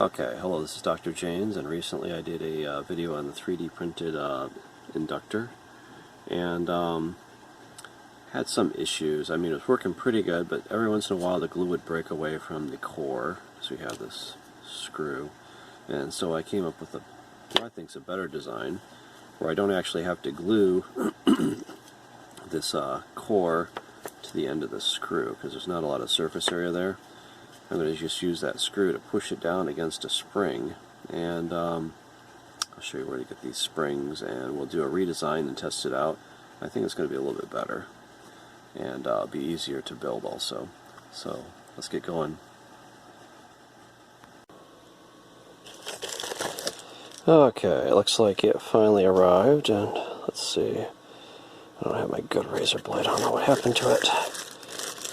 Okay, hello, this is Dr. James, and recently I did a video on the 3D printed inductor, and had some issues. I mean, it was working pretty good, but every once in a while the glue would break away from the core, so we have this screw, and so I came up with what I think is a better design, where I don't actually have to glue this core to the end of the screw, because there's not a lot of surface area there. I'm going to just use that screw to push it down against a spring, and I'll show you where to get these springs, and we'll do a redesign and test it out. I think it's going to be a little bit better, and be easier to build also. So let's get going. Okay, it looks like it finally arrived, and let's see. I don't have my good razor blade. I don't know what happened to it.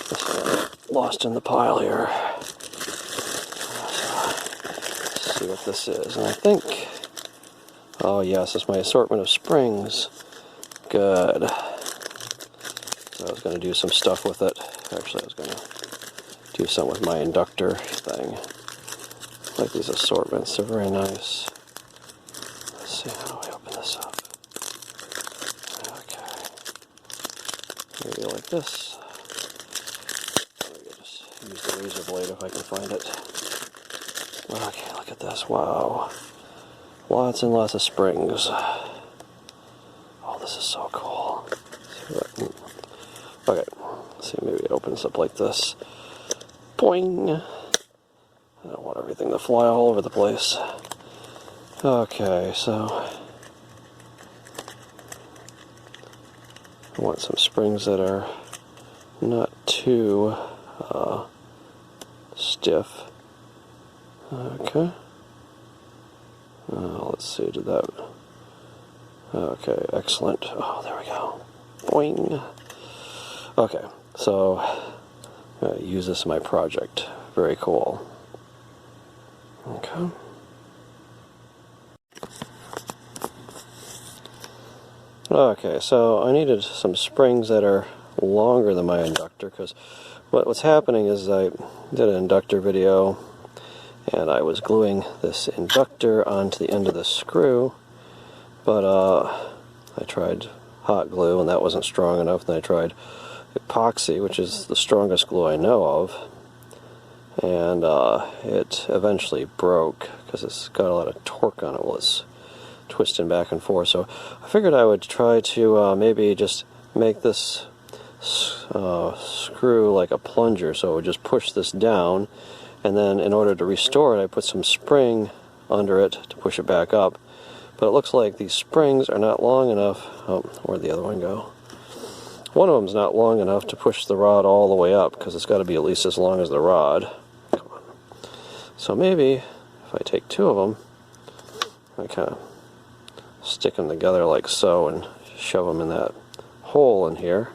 It's lost in the pile here. Let's see what this is, and I think, oh yes, it's my assortment of springs. Good. So I was going to do some stuff with it. Actually, I was going to do something with my inductor thing. I like these assortments, they're very nice. Let's see, how do I open this up? Okay. Maybe like this. Maybe just use the razor blade if I can find it. Okay, look at this. Wow. Lots and lots of springs. Oh, this is so cool. Okay, let's see, maybe it opens up like this. Boing! I don't want everything to fly all over the place. Okay, so I want some springs that are not too stiff. Okay. Let's see, did that... Okay, excellent. Oh, there we go. Boing! Okay, so I'm going to use this in my project. Very cool. Okay. Okay, so I needed some springs that are longer than my inductor, because what's happening is I did an inductor video, and I was gluing this inductor onto the end of the screw, but I tried hot glue, and that wasn't strong enough. Then I tried epoxy, which is the strongest glue I know of, and it eventually broke because it's got a lot of torque on it while it's twisting back and forth. So I figured I would try to maybe just make this screw like a plunger, so it would just push this down, and then in order to restore it I put some spring under it to push it back up. But it looks like these springs are not long enough. Oh, where'd the other one go? One of them's not long enough to push the rod all the way up, because it's got to be at least as long as the rod. Come on. So maybe if I take two of them, I kind of stick them together like so and shove them in that hole in here,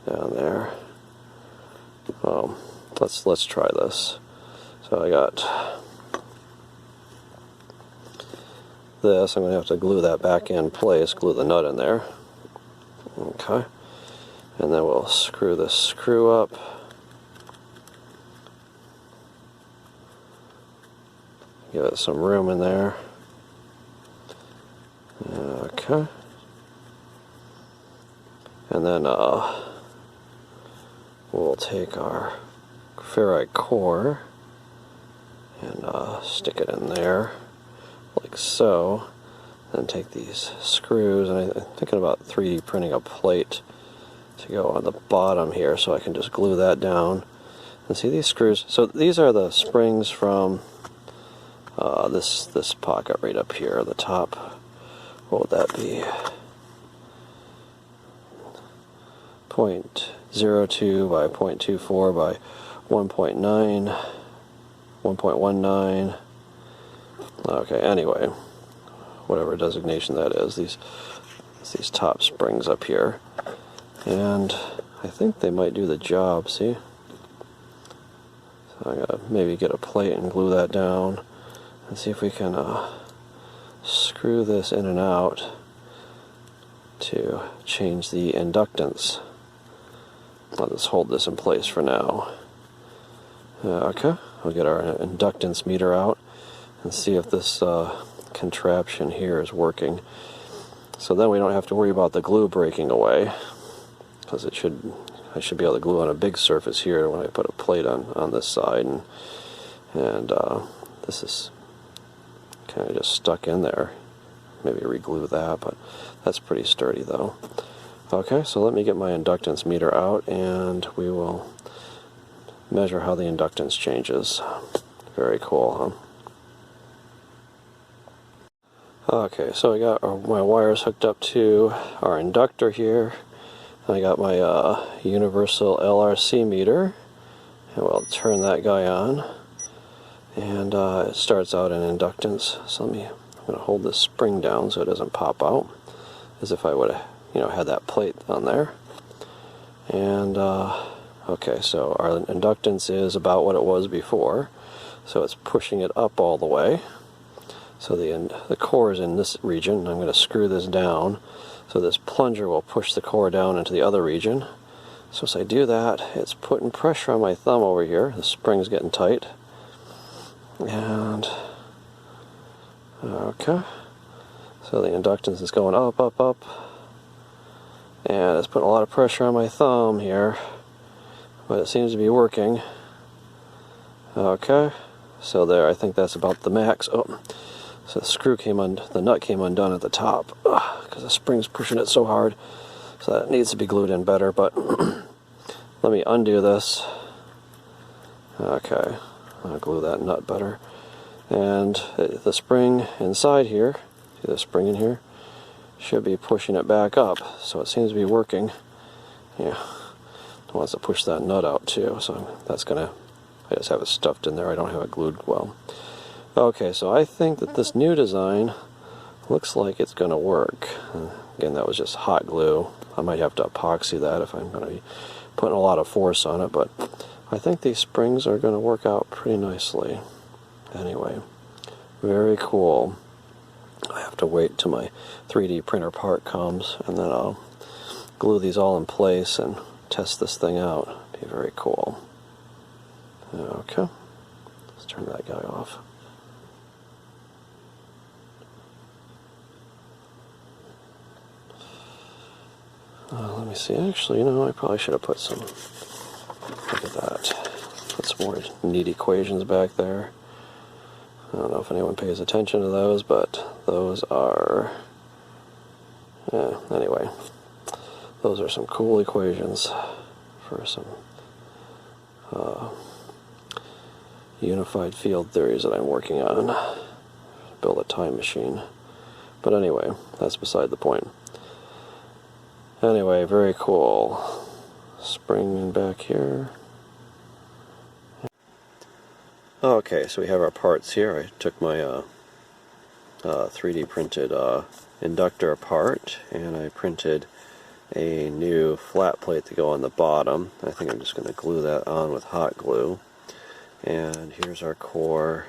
down there. Let's try this. So I got this. I'm going to have to glue that back in place, glue the nut in there. Okay. And then we'll screw this screw up. Give it some room in there. Okay. And then we'll take our ferrite core and stick it in there like so, and take these screws, and I'm thinking about 3D printing a plate to go on the bottom here, so I can just glue that down. And see these screws, so these are the springs from this pocket right up here at the top. What would that be? 0.02 by 0.24 by 1.9, 1.19. Okay, anyway, whatever designation that is, these top springs up here, and I think they might do the job. See, so I gotta maybe get a plate and glue that down, and see if we can screw this in and out to change the inductance. Let's hold this in place for now. Okay, we'll get our inductance meter out and see if this contraption here is working. So then we don't have to worry about the glue breaking away, because I should be able to glue on a big surface here when I put a plate on this side, and this is kind of just stuck in there. Maybe re-glue that, but that's pretty sturdy though. Okay, so let me get my inductance meter out and we will measure how the inductance changes. Very cool, huh? Okay, so I got my wires hooked up to our inductor here. I got my universal LRC meter, and we'll turn that guy on, and it starts out in inductance. So I'm going to hold this spring down so it doesn't pop out, as if I would have, had that plate on there. And okay, so our inductance is about what it was before, so it's pushing it up all the way. So the core is in this region, and I'm going to screw this down so this plunger will push the core down into the other region. So as I do that, it's putting pressure on my thumb over here. The spring's getting tight. And okay, so the inductance is going up, up, up, and it's putting a lot of pressure on my thumb here, but it seems to be working. Okay, so there, I think that's about the max. Oh, so the nut came undone at the top because the spring's pushing it so hard, so that needs to be glued in better. But let me undo this. Okay, I'll glue that nut better. And the spring inside here, see the spring in here, should be pushing it back up, so it seems to be working. Yeah, it wants to push that nut out too, so that's gonna, I just have it stuffed in there, I don't have it glued well. Okay, so I think that this new design looks like it's gonna work. Again, that was just hot glue. I might have to epoxy that if I'm gonna be putting a lot of force on it, but I think these springs are gonna work out pretty nicely. Anyway, very cool. I have to wait till my 3D printer part comes, and then I'll glue these all in place and test this thing out. Be very cool. Okay, let's turn that guy off. Let me see, actually, I probably should have put some, look at that, put some more neat equations back there. I don't know if anyone pays attention to those, but those are, anyway, those are some cool equations for some unified field theories that I'm working on. Build a time machine. But anyway, that's beside the point. Anyway, very cool. Spring back here. Okay, so we have our parts here. I took my 3D printed inductor apart, and I printed a new flat plate to go on the bottom. I think I'm just going to glue that on with hot glue. And here's our core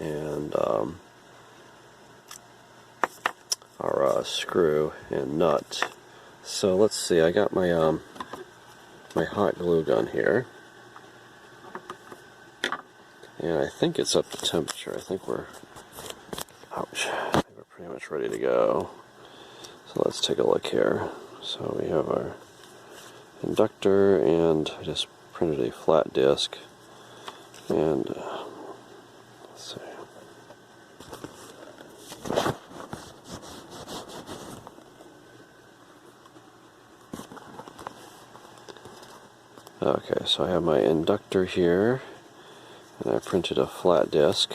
and our screw and nut. So let's see, I got my my hot glue gun here. And I think it's up to temperature. I think we're, ouch, I think we're pretty much ready to go. So let's take a look here. So we have our inductor, and I just printed a flat disc. And let's see. Okay, so I have my inductor here. And I printed a flat disc,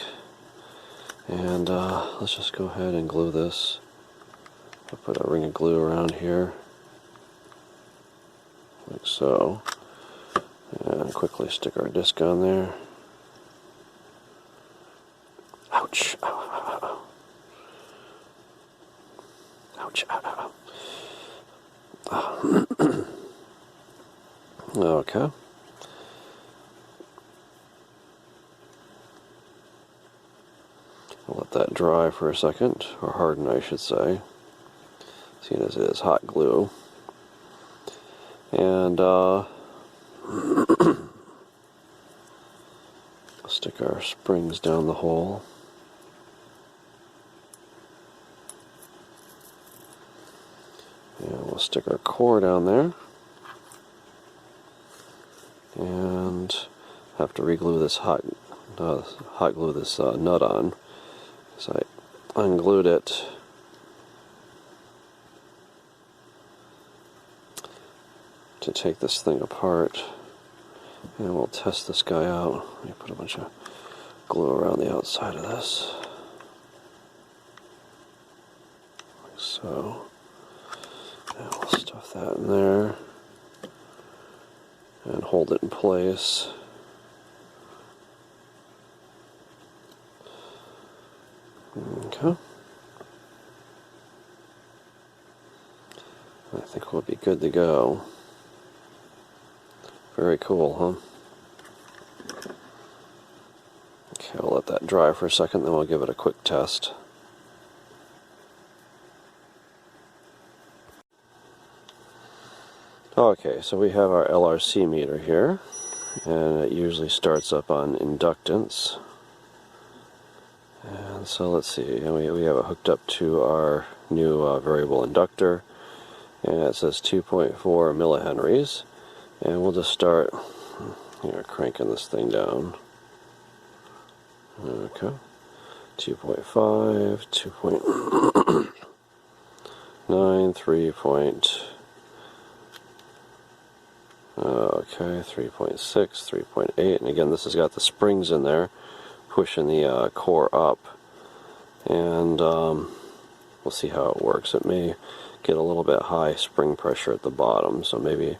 and let's just go ahead and glue this. I'll put a ring of glue around here, like so, and quickly stick our disc on there. Ouch! Ow, ow, ow, ow. Ouch! Ow, ow, ow. Okay. I'll let that dry for a second, or harden I should say, seeing as it is hot glue. And I'll stick stick our springs down the hole. And we'll stick our core down there. And have to reglue this hot glue this nut on, because I unglued it to take this thing apart. And we'll test this guy out. Let me put a bunch of glue around the outside of this. Like so. And we'll stuff that in there and hold it in place. Okay. I think we'll be good to go. Very cool, huh? Okay, we'll let that dry for a second, then we'll give it a quick test. Okay, so we have our LRC meter here, and it usually starts up on inductance. And so let's see, and we have it hooked up to our new variable inductor, and it says 2.4 millihenries. And we'll just start cranking this thing down. Okay, 2.5, 2.9, 3. Okay, 3.6, 3.8, and again this has got the springs in there pushing the core up, and we'll see how it works. It may get a little bit high spring pressure at the bottom, so maybe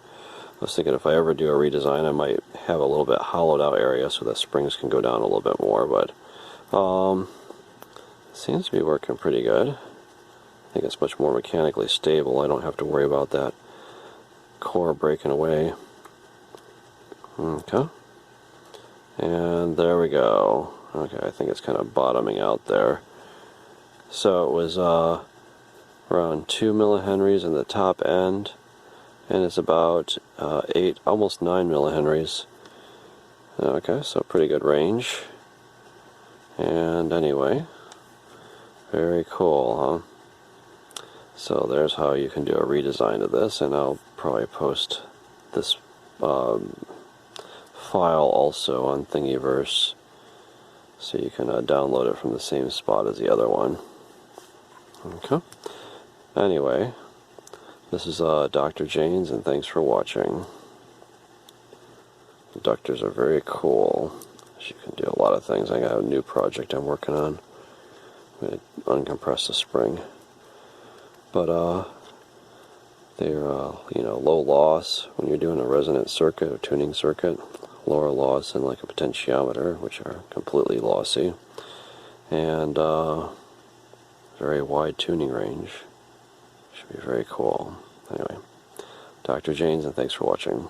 I was thinking if I ever do a redesign, I might have a little bit hollowed out area so that springs can go down a little bit more, but it seems to be working pretty good. I think it's much more mechanically stable. I don't have to worry about that core breaking away. Okay. And there we go. Okay, I think it's kind of bottoming out there. So it was around 2 millihenries in the top end, and it's about 8, almost 9 millihenries. Okay, so pretty good range. And anyway, very cool, huh? So there's how you can do a redesign of this, and I'll probably post this file also on Thingiverse, so you can download it from the same spot as the other one. Okay. Anyway, this is Dr. Janes, and thanks for watching. Inductors are very cool. You can do a lot of things. I got a new project I'm working on. I'm going to uncompress the spring. But they're low loss when you're doing a resonant circuit or tuning circuit. Lower loss than like a potentiometer, which are completely lossy. And very wide tuning range. Should be very cool. Anyway, Dr. Janes, and thanks for watching.